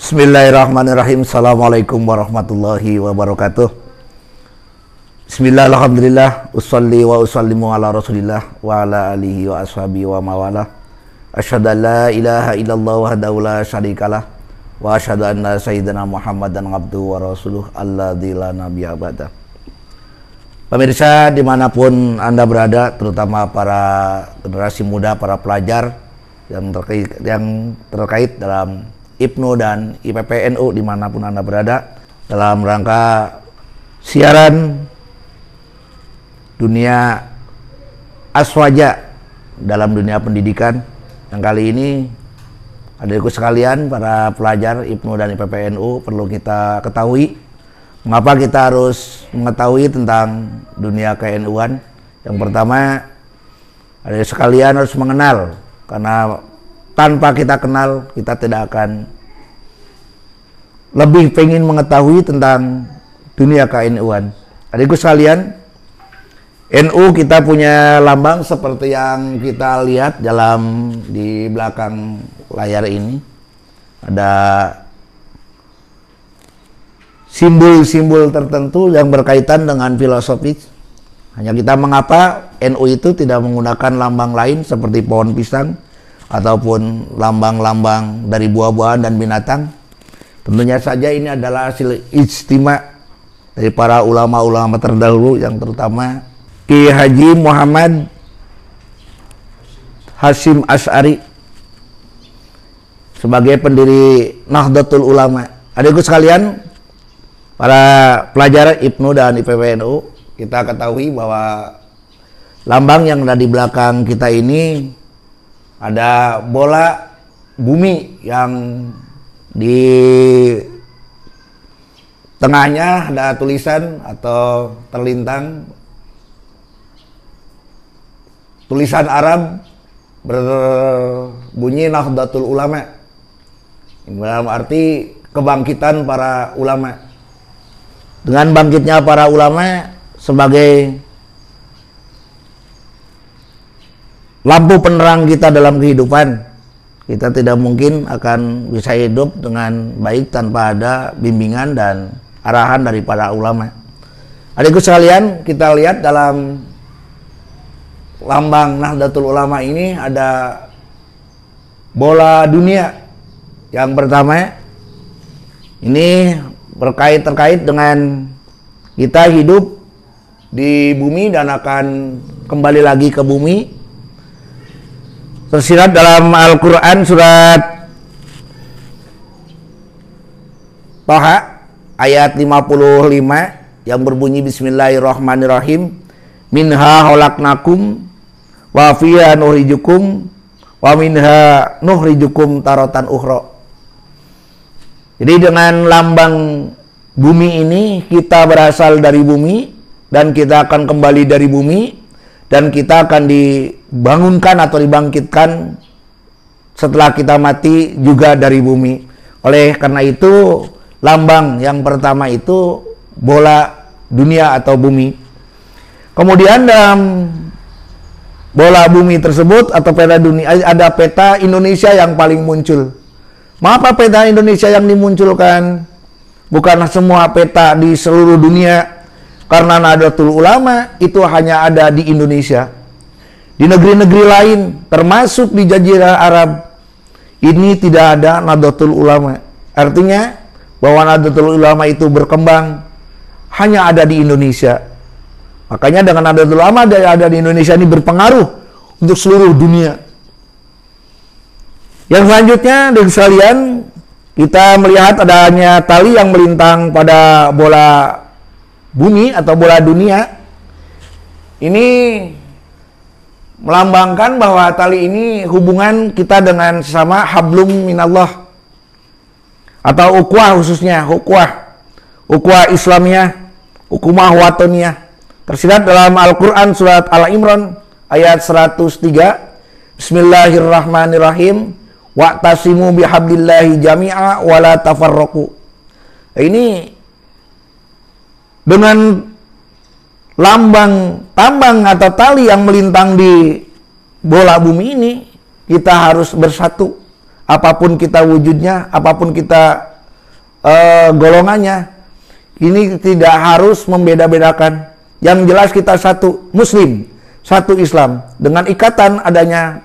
Bismillahirrahmanirrahim. Assalamualaikum warahmatullahi wabarakatuh. Bismillah, alhamdulillah, usolli wa usallimu ala rasulillah wa ala alihi wa ashabihi wa mawala. Asyhadu an la ilaha illallah wahdahu la syarikalah wa asyhadu anna sayyidina Muhammadan abduhu wa rasuluh alladzi la nabiyya ba'da. Pemirsa dimanapun Anda berada, terutama para generasi muda, para pelajar yang terkait dalam IPNU dan IPPNU dimanapun Anda berada, dalam rangka siaran dunia aswaja dalam dunia pendidikan yang kali ini, adik-adikku sekalian, para pelajar IPNU dan IPPNU, perlu kita ketahui mengapa kita harus mengetahui tentang dunia ke-NU-an. Yang pertama, adik sekalian harus mengenal, karena tanpa kita kenal, kita tidak akan lebih pengen mengetahui tentang dunia ke-NU-an. Adikku sekalian, NU kita punya lambang seperti yang kita lihat di belakang layar ini. Ada simbol-simbol tertentu yang berkaitan dengan filosofis. Hanya kita mengapa NU itu tidak menggunakan lambang lain seperti pohon pisang ataupun lambang-lambang dari buah-buahan dan binatang. Tentunya saja ini adalah hasil ijtima dari para ulama-ulama terdahulu, yang terutama Ki Haji Muhammad Hasyim Asy'ari sebagai pendiri Nahdlatul Ulama. Adikku sekalian, para pelajar IPNU dan IPPNU, kita ketahui bahwa lambang yang ada di belakang kita ini ada bola bumi yang di tengahnya ada tulisan atau terlintang tulisan Arab berbunyi Nahdlatul Ulama, dalam arti kebangkitan para ulama. Dengan bangkitnya para ulama sebagai lampu penerang kita dalam kehidupan, kita tidak mungkin akan bisa hidup dengan baik tanpa ada bimbingan dan arahan dari para ulama. Adikku sekalian, kita lihat dalam lambang Nahdlatul Ulama ini ada bola dunia. Yang pertama ini terkait dengan kita hidup di bumi dan akan kembali lagi ke bumi. Tersirat dalam Al-Quran surat Thaha ayat 55 yang berbunyi Bismillahirrahmanirrahim. Minha khalaqnakum wa fiha nukhrijukum wa minha nukhrijukum taratan ukhra. Jadi dengan lambang bumi ini, kita berasal dari bumi dan kita akan kembali dari bumi, dan kita akan dibangunkan atau dibangkitkan setelah kita mati juga dari bumi. Oleh karena itu, lambang yang pertama itu bola dunia atau bumi. Kemudian dalam bola bumi tersebut atau peta dunia, ada peta Indonesia yang paling muncul. Mengapa peta Indonesia yang dimunculkan? Bukanlah semua peta di seluruh dunia, karena Nahdlatul Ulama itu hanya ada di Indonesia. Di negeri-negeri lain, termasuk di Jazirah Arab, ini tidak ada Nahdlatul Ulama. Artinya bahwa Nahdlatul Ulama itu berkembang hanya ada di Indonesia. Makanya dengan Nahdlatul Ulama yang ada di Indonesia ini berpengaruh untuk seluruh dunia. Yang selanjutnya, dari sekalian, kita melihat adanya tali yang melintang pada bola bumi atau bola dunia. Ini melambangkan bahwa tali ini hubungan kita dengan sesama hablum minallah, atau ukhuwah, khususnya ukhuwah Islamiyah, ukhuwah watoniyah. Tersirat dalam Al-Quran surat Al-Imran ayat 103. Bismillahirrahmanirrahim. Wa'tasimu bihablillahi jami'a wa la tafarraqu. Ini dengan tambang atau tali yang melintang di bola bumi ini, kita harus bersatu. Apapun kita wujudnya, apapun kita golongannya. Ini tidak harus membeda-bedakan. Yang jelas kita satu Muslim, satu Islam. Dengan ikatan adanya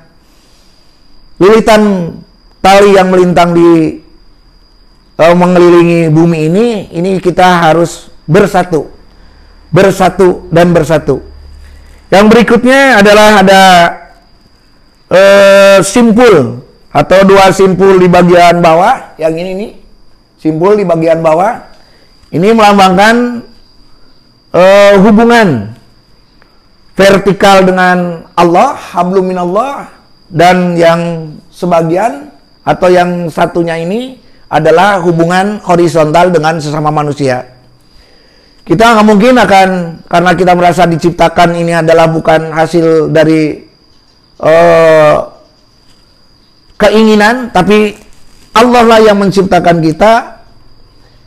lilitan tali yang melintang di mengelilingi bumi ini kita harus bersatu dan bersatu. Yang berikutnya adalah ada simpul atau dua simpul di bagian bawah. Yang ini nih, simpul di bagian bawah. Ini melambangkan hubungan vertikal dengan Allah, hablum minallah, dan yang sebagian atau yang satunya ini adalah hubungan horizontal dengan sesama manusia. Kita nggak mungkin akan, karena kita merasa diciptakan ini adalah bukan hasil dari keinginan, tapi Allah lah yang menciptakan kita.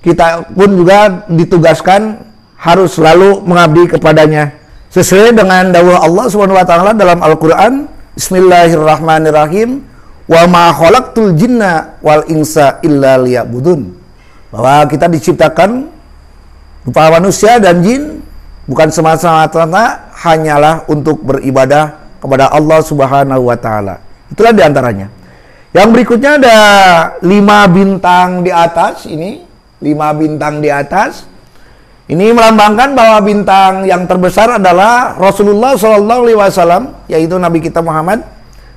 Kita pun juga ditugaskan harus selalu mengabdi kepadanya sesuai dengan dawuh Allah Subhanahu wa taala dalam Al-Qur'an, Bismillahirrahmanirrahim, wa ma khalaqtul jinna wal insa illa liya'budun. Bahwa kita diciptakan berupa manusia dan jin bukan semata-mata hanyalah untuk beribadah kepada Allah Subhanahu wa taala. Itulah diantaranya. Yang berikutnya ada 5 bintang di atas ini. 5 bintang di atas. Ini melambangkan bahwa bintang yang terbesar adalah Rasulullah SAW, yaitu Nabi kita Muhammad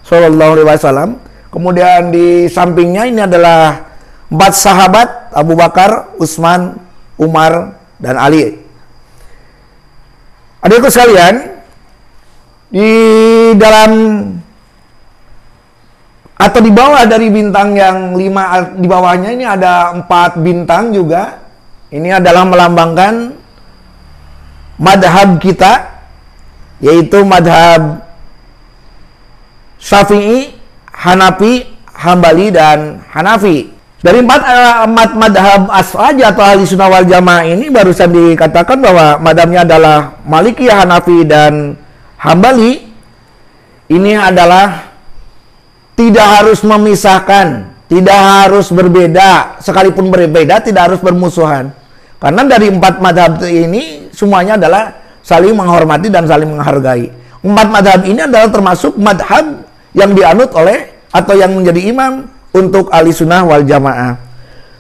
SAW. Kemudian di sampingnya ini adalah 4 sahabat, Abu Bakar, Utsman, Umar, dan Ali. Adik-adik sekalian, di dalam atau di bawah dari bintang yang 5, di bawahnya ini ada 4 bintang juga. Ini adalah melambangkan madhab kita, yaitu madhab Syafi'i, Hanafi, Hambali, dan Hanafi. Dari 4 madhab as'aj atau ahli sunnah wal jamaah ini barusan dikatakan bahwa madhabnya adalah Malikiyah, Hanafi, dan Hambali. Ini adalah tidak harus memisahkan, tidak harus berbeda, sekalipun berbeda tidak harus bermusuhan. Karena dari 4 madhab ini semuanya adalah saling menghormati dan saling menghargai. 4 madhab ini adalah termasuk madhab yang dianut oleh atau yang menjadi imam untuk ahli sunnah wal jamaah.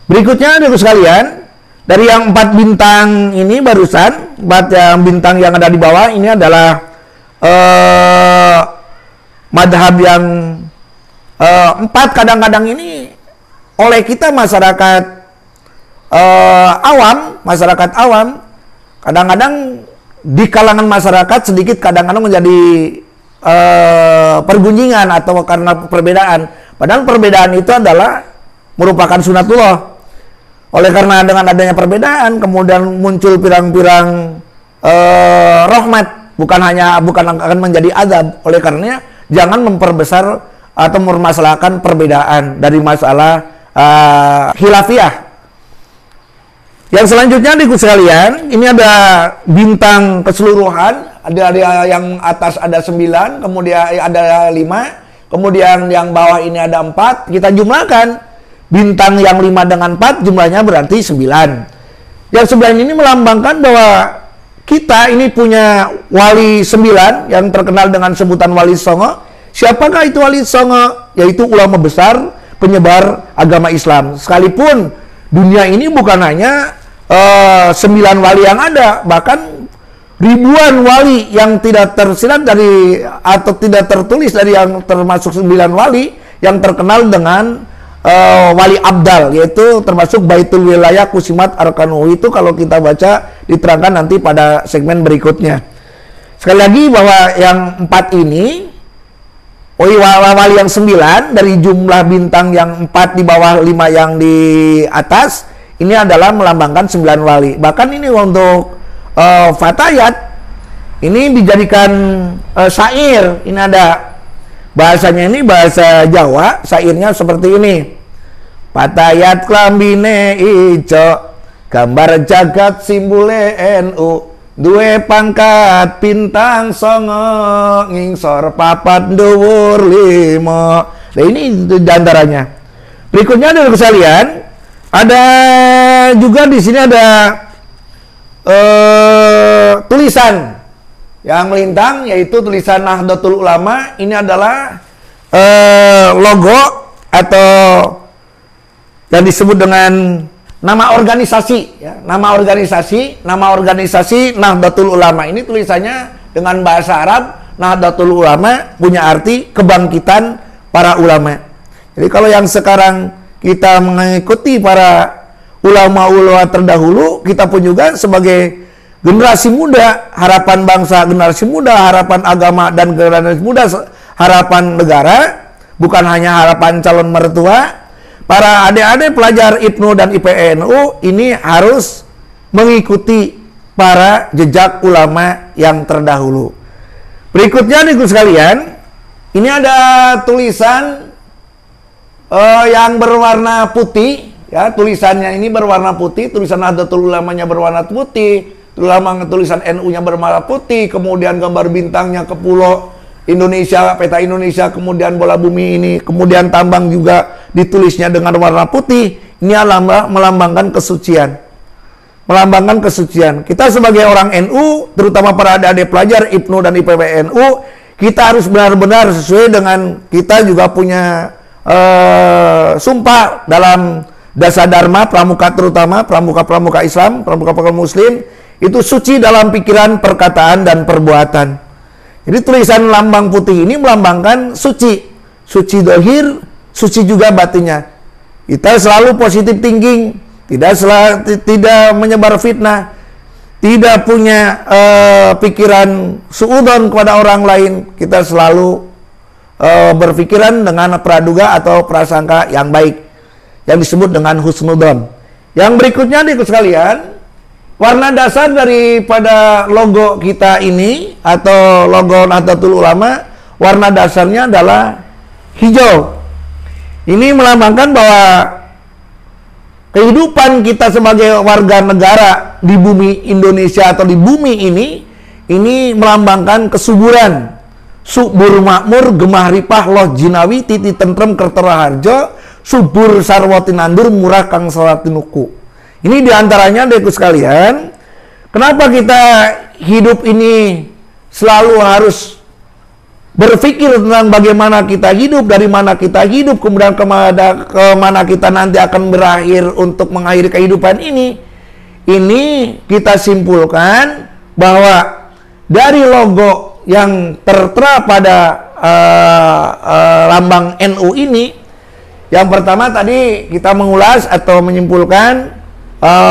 Berikutnya adik sekalian, dari yang 4 bintang ini barusan, 4 bintang yang ada di bawah ini adalah madhab yang 4 kadang-kadang ini oleh kita masyarakat awam, kadang-kadang di kalangan masyarakat sedikit kadang-kadang menjadi pergunjingan atau karena perbedaan. Padahal perbedaan itu adalah merupakan sunatullah. Oleh karena dengan adanya perbedaan kemudian muncul pirang-pirang rahmat, bukan akan menjadi azab. Oleh karenanya jangan memperbesar atau mempermasalahkan perbedaan dari masalah khilafiyah. Yang selanjutnya adik sekalian, ini ada bintang keseluruhan, ada yang atas ada 9, kemudian ada 5, kemudian yang bawah ini ada 4. Kita jumlahkan bintang yang 5 dengan 4 jumlahnya berarti 9. Yang 9 ini melambangkan bahwa kita ini punya wali 9 yang terkenal dengan sebutan Wali Songo. Siapakah itu Wali Songo? Yaitu ulama besar penyebar agama Islam. Sekalipun dunia ini bukan hanya 9 wali yang ada, bahkan ribuan wali yang tidak tersirat dari atau tidak tertulis dari yang termasuk 9 wali yang terkenal dengan wali abdal, yaitu termasuk Baitul Wilayah Kusimat Arkanuhu. Itu kalau kita baca diterangkan nanti pada segmen berikutnya. Sekali lagi bahwa yang 4 ini wali yang 9 dari jumlah bintang yang 4 di bawah 5 yang di atas ini adalah melambangkan 9 wali. Bahkan ini untuk fatayat ini dijadikan syair. Ini ada bahasanya, ini bahasa Jawa, syairnya seperti ini. Fatayat klambine ijo gambar jagat simbole NU, duwe pangkat bintang songo ngingsor papat dhuwur 5. Nah ini diantaranya. Berikutnya dari sekalian ada juga di sini ada tulisan yang melintang, yaitu tulisan Nahdlatul Ulama. Ini adalah logo atau yang disebut dengan nama organisasi, ya. Nama organisasi Nahdlatul Ulama. Ini tulisannya dengan bahasa Arab. Nahdlatul Ulama punya arti kebangkitan para ulama. Jadi kalau yang sekarang kita mengikuti para ulama-ulama terdahulu, kita pun juga sebagai generasi muda, harapan bangsa, generasi muda, harapan agama, dan generasi muda, harapan negara, bukan hanya harapan calon mertua. Para adik-adik pelajar IPNU dan IPNU ini harus mengikuti para jejak ulama yang terdahulu. Berikutnya nih sekalian, ini ada tulisan yang berwarna putih, ya, tulisannya ini berwarna putih, tulisan Nahdlatul Ulamanya berwarna putih, tulisan NU-nya berwarna putih, kemudian gambar bintangnya ke pulau Indonesia, peta Indonesia, kemudian bola bumi ini, kemudian tambang juga ditulisnya dengan warna putih. Ini melambangkan kesucian. Melambangkan kesucian. Kita sebagai orang NU, terutama para adik-adik pelajar IPNU dan IPWNU, kita harus benar-benar sesuai dengan kita juga punya sumpah dalam dasar dharma pramuka, terutama pramuka-pramuka Islam, pramuka-pramuka Muslim, itu suci dalam pikiran, perkataan, dan perbuatan. Jadi tulisan lambang putih ini melambangkan suci, suci dohir, suci juga batinnya. Kita selalu positive thinking, tidak menyebar fitnah, tidak punya pikiran suudzon kepada orang lain. Kita selalu berpikiran dengan praduga atau prasangka yang baik, yang disebut dengan husnudzon. Yang berikutnya nih sekalian, warna dasar daripada logo kita ini atau logo Nahdlatul Ulama, warna dasarnya adalah hijau. Ini melambangkan bahwa kehidupan kita sebagai warga negara di bumi Indonesia atau di bumi ini melambangkan kesuburan, subur makmur, gemah ripah, loh jinawi, titi tentrem kertera harjo, subur sarwati nandur, murah kang salatinuku. Ini diantaranya adikku sekalian, kenapa kita hidup ini selalu harus berpikir tentang bagaimana kita hidup, dari mana kita hidup, kemudian kemana kita nanti akan berakhir untuk mengakhiri kehidupan ini. Ini kita simpulkan bahwa dari logo yang tertera pada lambang NU ini, yang pertama tadi kita mengulas atau menyimpulkan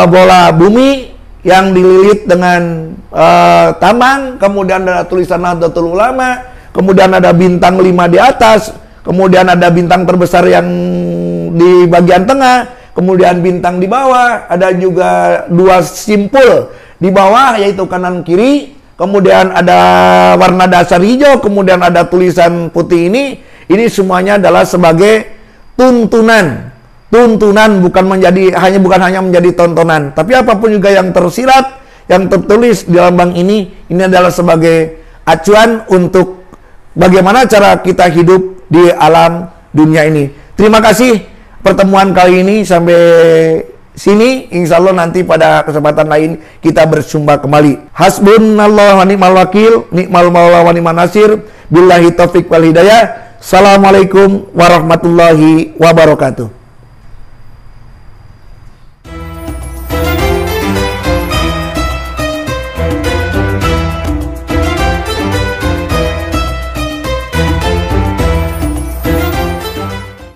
bola bumi yang dililit dengan tambang, kemudian ada tulisan Nahdlatul Ulama, kemudian ada bintang 5 di atas, kemudian ada bintang terbesar yang di bagian tengah, kemudian bintang di bawah, ada juga 2 simpul di bawah yaitu kanan kiri, kemudian ada warna dasar hijau, kemudian ada tulisan putih ini semuanya adalah sebagai tuntunan, bukan hanya menjadi tontonan, tapi apapun juga yang tersirat, yang tertulis di lambang ini adalah sebagai acuan untuk bagaimana cara kita hidup di alam dunia ini. Terima kasih pertemuan kali ini sampai sini. Insya Allah nanti pada kesempatan lain kita bersumba kembali. Hasbunallah wa ni'mal wakil, ni'mal maula wa ni'man nasir. Billahi taufik wal hidayah. Assalamualaikum warahmatullahi wabarakatuh.